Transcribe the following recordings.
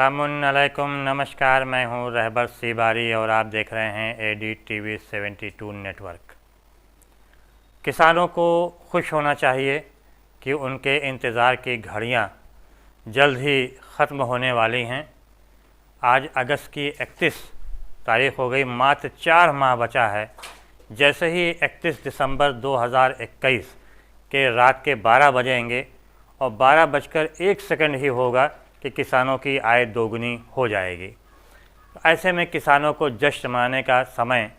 अस्सलामुअलैकुम, नमस्कार। मैं हूं रहबर सीबारी और आप देख रहे हैं ADTV 72 नेटवर्क। किसानों को खुश होना चाहिए कि उनके इंतज़ार की घड़ियां जल्द ही ख़त्म होने वाली हैं। आज अगस्त की 31 तारीख़ हो गई, मात्र 4 माह बचा है। जैसे ही 31 दिसंबर 2021 के रात के 12 बजेंगे और 12:01 ही होगा कि किसानों की आय दोगुनी हो जाएगी। तो ऐसे में किसानों को जश्न मनाने का समय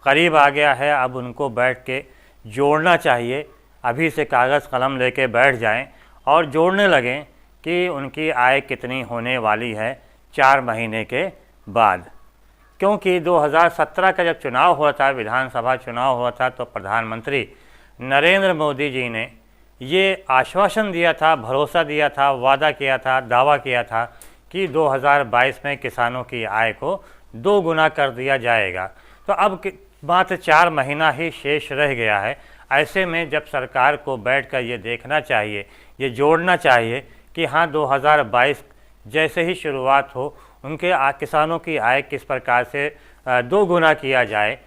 करीब आ गया है। अब उनको बैठ के जोड़ना चाहिए। अभी से कागज़ कलम लेके बैठ जाएं और जोड़ने लगें कि उनकी आय कितनी होने वाली है 4 महीने के बाद। क्योंकि 2017 का जब चुनाव हुआ था, विधानसभा चुनाव हुआ था, तो प्रधानमंत्री नरेंद्र मोदी जी ने ये आश्वासन दिया था, भरोसा दिया था, वादा किया था, दावा किया था कि 2022 में किसानों की आय को 2 गुना कर दिया जाएगा। तो अब मात्र 4 महीना ही शेष रह गया है। ऐसे में जब सरकार को बैठकर ये देखना चाहिए, ये जोड़ना चाहिए कि हाँ, 2022 जैसे ही शुरुआत हो, उनके किसानों की आय किस प्रकार से 2 गुना किया जाए।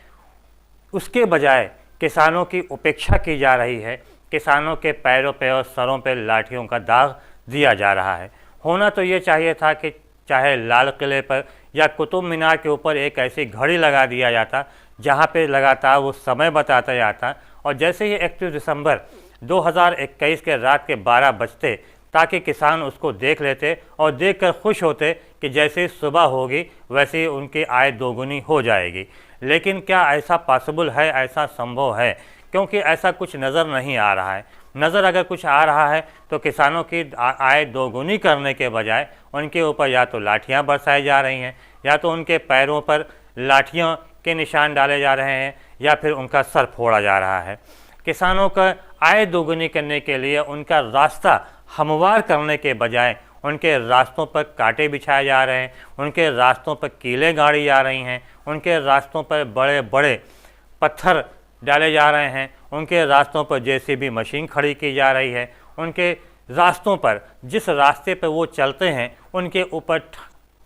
उसके बजाय किसानों की उपेक्षा की जा रही है। किसानों के पैरों पे और सरों पे लाठियों का दाग दिया जा रहा है। होना तो ये चाहिए था कि चाहे लाल किले पर या कुतुब मीनार के ऊपर एक ऐसी घड़ी लगा दिया जाता जहाँ पे लगातार वो समय बताता जाता, और जैसे ही 31 दिसंबर 2021 के रात के 12 बजते, ताकि किसान उसको देख लेते और देखकर खुश होते कि जैसे ही सुबह होगी वैसे ही उनकी आय दोगुनी हो जाएगी। लेकिन क्या ऐसा पॉसिबल है, ऐसा संभव है? क्योंकि ऐसा कुछ नज़र नहीं आ रहा है। नज़र अगर कुछ आ रहा है तो किसानों की आय दोगुनी करने के बजाय उनके ऊपर या तो लाठियां बरसाई जा रही हैं, या तो उनके पैरों पर लाठियों के निशान डाले जा रहे हैं, या फिर उनका सर फोड़ा जा रहा है। किसानों का आय दोगुनी करने के लिए उनका रास्ता हमवार करने के बजाय उनके रास्तों पर कांटे बिछाए जा रहे हैं, उनके रास्तों पर कीलें गाड़ी जा रही हैं, उनके रास्तों पर बड़े बड़े पत्थर डाले जा रहे हैं, उनके रास्तों पर JCB मशीन खड़ी की जा रही है। उनके रास्तों पर, जिस रास्ते पर वो चलते हैं, उनके ऊपर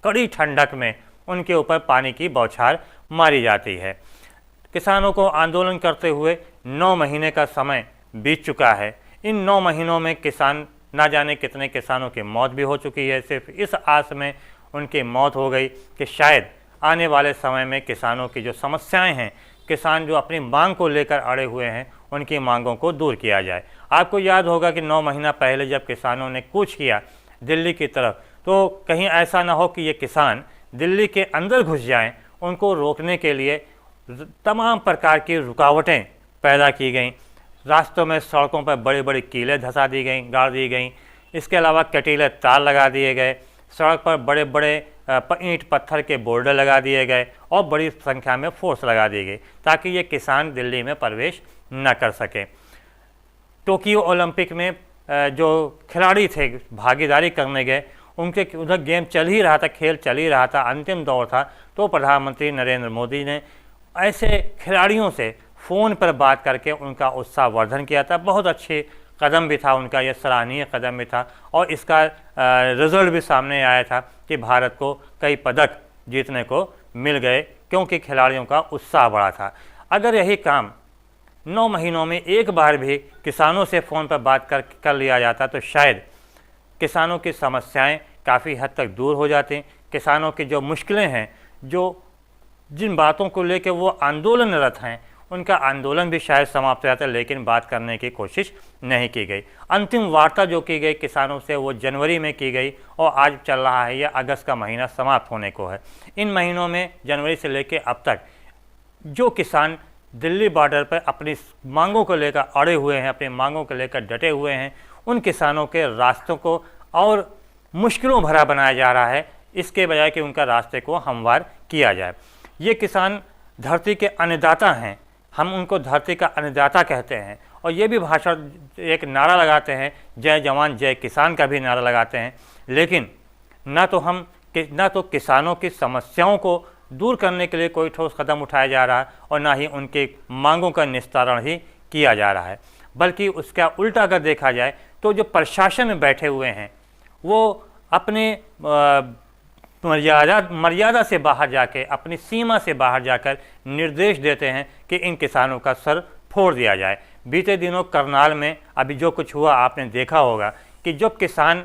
कड़ी ठंडक में उनके ऊपर पानी की बौछार मारी जाती है। किसानों को आंदोलन करते हुए 9 महीने का समय बीत चुका है। इन 9 महीनों में किसान, ना जाने कितने किसानों की मौत भी हो चुकी है। सिर्फ इस आस में उनकी मौत हो गई कि शायद आने वाले समय में किसानों की जो समस्याएं हैं, किसान जो अपनी मांग को लेकर अड़े हुए हैं, उनकी मांगों को दूर किया जाए। आपको याद होगा कि 9 महीना पहले जब किसानों ने कूच किया दिल्ली की तरफ, तो कहीं ऐसा ना हो कि ये किसान दिल्ली के अंदर घुस जाएं। उनको रोकने के लिए तमाम प्रकार की रुकावटें पैदा की गईं। रास्तों में, सड़कों पर बड़ी बड़ी कीलें धंसा दी गईं, गाड़ दी गईं। इसके अलावा कटीले तार लगा दिए गए, सड़क पर बड़े बड़े ईंट पत्थर के बोर्डर लगा दिए गए और बड़ी संख्या में फोर्स लगा दी गई ताकि ये किसान दिल्ली में प्रवेश न कर सके। टोक्यो ओलंपिक में जो खिलाड़ी थे भागीदारी करने गए, उनके उधर गेम चल ही रहा था, खेल चल ही रहा था, अंतिम दौर था, तो प्रधानमंत्री नरेंद्र मोदी ने ऐसे खिलाड़ियों से फ़ोन पर बात करके उनका उत्साह वर्धन किया था। बहुत अच्छे कदम भी था उनका, यह सराहनीय कदम भी था, और इसका रिज़ल्ट भी सामने आया था कि भारत को कई पदक जीतने को मिल गए, क्योंकि खिलाड़ियों का उत्साह बढ़ा था। अगर यही काम 9 महीनों में एक बार भी किसानों से फ़ोन पर बात कर लिया जाता तो शायद किसानों की समस्याएं काफ़ी हद तक दूर हो जाती। किसानों की जो मुश्किलें हैं, जो जिन बातों को लेकर वो आंदोलनरत हैं, उनका आंदोलन भी शायद समाप्त हो जाता है। लेकिन बात करने की कोशिश नहीं की गई। अंतिम वार्ता जो की गई किसानों से, वो जनवरी में की गई और आज चल रहा है, यह अगस्त का महीना समाप्त होने को है। इन महीनों में, जनवरी से लेकर अब तक, जो किसान दिल्ली बॉर्डर पर अपनी मांगों को लेकर अड़े हुए हैं, अपनी मांगों को लेकर डटे हुए हैं, उन किसानों के रास्तों को और मुश्किलों भरा बनाया जा रहा है, इसके बजाय कि उनका रास्ते को हमवार किया जाए। ये किसान धरती के अन्नदाता हैं, हम उनको धरती का अन्नदाता कहते हैं, और ये भी भाषण, एक नारा लगाते हैं, जय जवान जय किसान का भी नारा लगाते हैं। लेकिन ना तो किसानों की समस्याओं को दूर करने के लिए कोई ठोस कदम उठाया जा रहा है, और ना ही उनकी मांगों का निस्तारण ही किया जा रहा है। बल्कि उसका उल्टा अगर देखा जाए तो जो प्रशासन में बैठे हुए हैं, वो अपने मर्यादा से बाहर जाके, अपनी सीमा से बाहर जाकर निर्देश देते हैं कि इन किसानों का सर फोड़ दिया जाए। बीते दिनों करनाल में अभी जो कुछ हुआ आपने देखा होगा कि जब किसान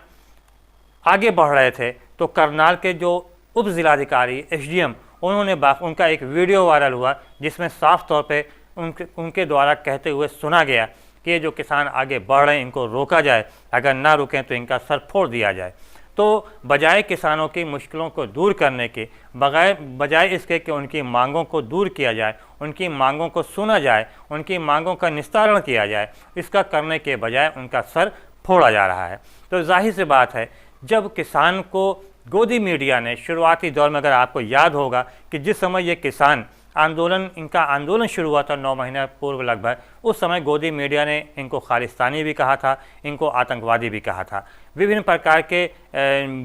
आगे बढ़ रहे थे तो करनाल के जो उप जिलाधिकारी एसडीएम उन्होंने उनका एक वीडियो वायरल हुआ जिसमें साफ तौर पे उनके द्वारा कहते हुए सुना गया कि ये जो किसान आगे बढ़ रहे हैं इनको रोका जाए, अगर ना रुकें तो इनका सर फोड़ दिया जाए। तो बजाय किसानों की मुश्किलों को दूर करने के बजाय इसके कि उनकी मांगों को दूर किया जाए, उनकी मांगों को सुना जाए, उनकी मांगों का निस्तारण किया जाए, इसका करने के बजाय उनका सर फोड़ा जा रहा है। तो जाहिर सी बात है, जब किसान को गोदी मीडिया ने शुरुआती दौर में, अगर आपको याद होगा कि जिस समय ये किसान इनका आंदोलन शुरू हुआ था 9 महीने पूर्व लगभग, उस समय गोदी मीडिया ने इनको खालिस्तानी भी कहा था, इनको आतंकवादी भी कहा था। विभिन्न प्रकार के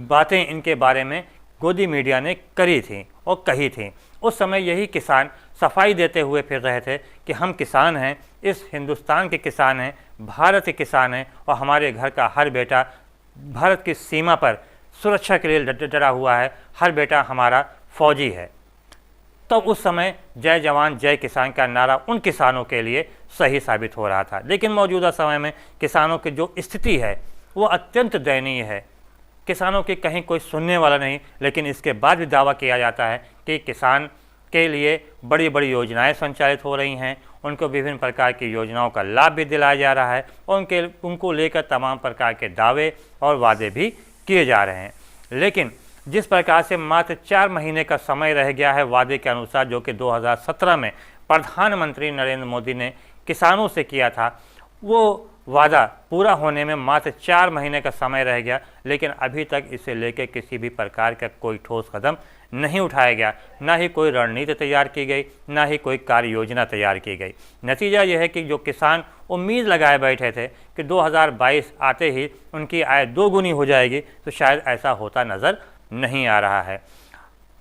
बातें इनके बारे में गोदी मीडिया ने करी थी और कही थी। उस समय यही किसान सफाई देते हुए फिर रहे थे कि हम किसान हैं, इस हिंदुस्तान के किसान हैं, भारत के किसान हैं और हमारे घर का हर बेटा भारत की सीमा पर सुरक्षा के लिए डटा हुआ है, हर बेटा हमारा फौजी है। तब उस समय जय जवान जय किसान का नारा उन किसानों के लिए सही साबित हो रहा था। लेकिन मौजूदा समय में किसानों की जो स्थिति है वो अत्यंत दयनीय है। किसानों की कहीं कोई सुनने वाला नहीं, लेकिन इसके बाद भी दावा किया जाता है कि किसान के लिए बड़ी बड़ी योजनाएं संचालित हो रही हैं, उनको विभिन्न प्रकार की योजनाओं का लाभ भी दिलाया जा रहा है और उनको लेकर तमाम प्रकार के दावे और वादे भी किए जा रहे हैं। लेकिन जिस प्रकार से मात्र 4 महीने का समय रह गया है वादे के अनुसार, जो कि 2017 में प्रधानमंत्री नरेंद्र मोदी ने किसानों से किया था, वो वादा पूरा होने में मात्र 4 महीने का समय रह गया, लेकिन अभी तक इसे लेकर किसी भी प्रकार का कोई ठोस कदम नहीं उठाया गया, ना ही कोई रणनीति तैयार की गई, ना ही कोई कार्य योजना तैयार की गई। नतीजा यह है कि जो किसान उम्मीद लगाए बैठे थे कि 2022 आते ही उनकी आय 2 गुनी हो जाएगी, तो शायद ऐसा होता नज़र नहीं आ रहा है।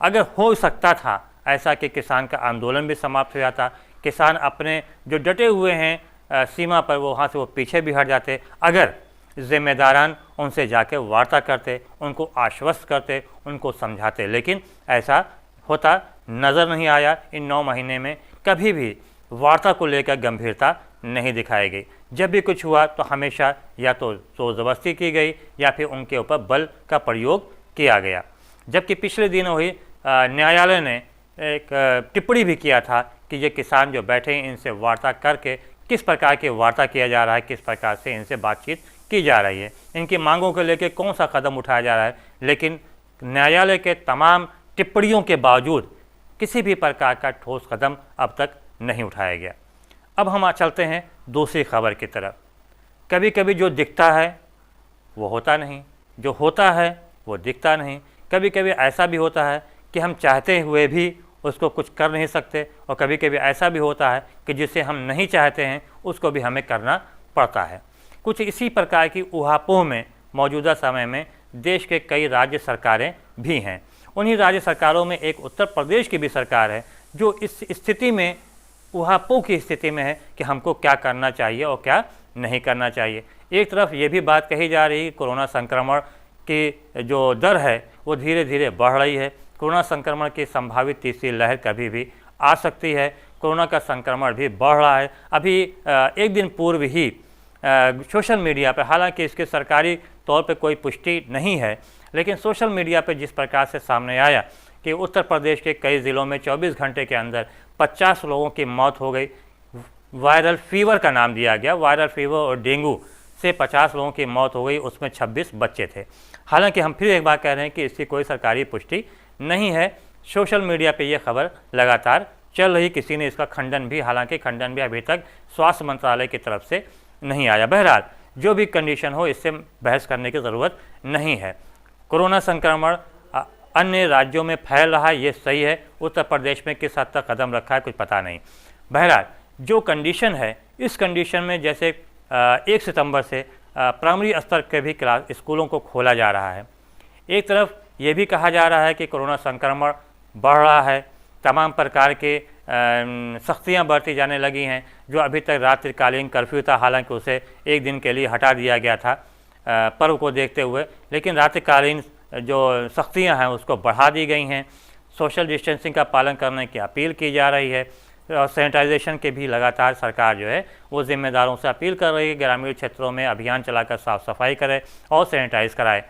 अगर हो सकता था ऐसा कि किसान का आंदोलन भी समाप्त हो जाता, किसान अपने जो डटे हुए हैं सीमा पर वहाँ से वो पीछे भी हट जाते, अगर जिम्मेदारान उनसे जाके वार्ता करते, उनको आश्वस्त करते, उनको समझाते, लेकिन ऐसा होता नज़र नहीं आया। इन 9 महीने में कभी भी वार्ता को लेकर गंभीरता नहीं दिखाई गई। जब भी कुछ हुआ तो हमेशा या तो जोर ज़बरदस्ती की गई या फिर उनके ऊपर बल का प्रयोग किया गया। जबकि पिछले दिनों ही न्यायालय ने एक टिप्पणी भी किया था कि ये किसान जो बैठे हैं इनसे वार्ता करके किस प्रकार की वार्ता किया जा रहा है, किस प्रकार से इनसे बातचीत की जा रही है, इनकी मांगों को लेकर कौन सा कदम उठाया जा रहा है। लेकिन न्यायालय के तमाम टिप्पणियों के बावजूद किसी भी प्रकार का ठोस कदम अब तक नहीं उठाया गया। अब हम चलते हैं दूसरी खबर की तरफ। कभी कभी जो दिखता है वो होता नहीं, जो होता है वो दिखता नहीं। कभी कभी ऐसा भी होता है कि हम चाहते हुए भी उसको कुछ कर नहीं सकते, और कभी कभी ऐसा भी होता है कि जिसे हम नहीं चाहते हैं उसको भी हमें करना पड़ता है। कुछ इसी प्रकार की उहापोह में मौजूदा समय में देश के कई राज्य सरकारें भी हैं। उन्हीं राज्य सरकारों में एक उत्तर प्रदेश की भी सरकार है जो इस स्थिति में, उहापोह की स्थिति में है कि हमको क्या करना चाहिए और क्या नहीं करना चाहिए। एक तरफ ये भी बात कही जा रही है कोरोना संक्रमण की जो दर है वो धीरे धीरे बढ़ रही है। कोरोना संक्रमण की संभावित तीसरी लहर कभी भी आ सकती है। कोरोना का संक्रमण भी बढ़ रहा है। अभी एक दिन पूर्व ही सोशल मीडिया पर, हालांकि इसके सरकारी तौर पे कोई पुष्टि नहीं है, लेकिन सोशल मीडिया पे जिस प्रकार से सामने आया कि उत्तर प्रदेश के कई ज़िलों में 24 घंटे के अंदर 50 लोगों की मौत हो गई। वायरल फीवर का नाम दिया गया, वायरल फीवर और डेंगू से 50 लोगों की मौत हो गई, उसमें 26 बच्चे थे। हालांकि हम फिर एक बार कह रहे हैं कि इसकी कोई सरकारी पुष्टि नहीं है। सोशल मीडिया पे ये खबर लगातार चल रही, किसी ने इसका खंडन भी, हालांकि खंडन भी अभी तक स्वास्थ्य मंत्रालय की तरफ से नहीं आया। बहरहाल जो भी कंडीशन हो, इससे बहस करने की ज़रूरत नहीं है। कोरोना संक्रमण अन्य राज्यों में फैल रहा है, ये सही है। उत्तर प्रदेश में किस हद तक कदम रखा है कुछ पता नहीं। बहरहाल जो कंडीशन है, इस कंडीशन में जैसे 1 सितंबर से प्राइमरी स्तर के भी स्कूलों को खोला जा रहा है। एक तरफ ये भी कहा जा रहा है कि कोरोना संक्रमण बढ़ रहा है, तमाम प्रकार के सख्तियाँ बरती जाने लगी हैं। जो अभी तक रात्रिकालीन कर्फ्यू था, हालांकि उसे एक दिन के लिए हटा दिया गया था पर्व को देखते हुए, लेकिन रात्रिकालीन जो सख्तियां हैं उसको बढ़ा दी गई हैं। सोशल डिस्टेंसिंग का पालन करने की अपील की जा रही है और सैनिटाइजेशन के भी लगातार सरकार जो है वो ज़िम्मेदारों से अपील कर रही है ग्रामीण क्षेत्रों में अभियान चलाकर साफ़ सफाई करे और सैनिटाइज कराए।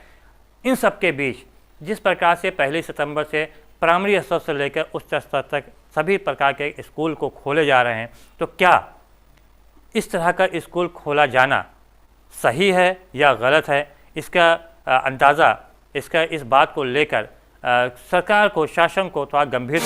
इन सब के बीच जिस प्रकार से 1 सितंबर से प्राइमरी स्तर से लेकर उच्च स्तर तक सभी प्रकार के स्कूल को खोले जा रहे हैं, तो क्या इस तरह का स्कूल खोला जाना सही है या गलत है, इसका अंदाज़ा इस बात को लेकर सरकार को, शासन को थोड़ा गंभीर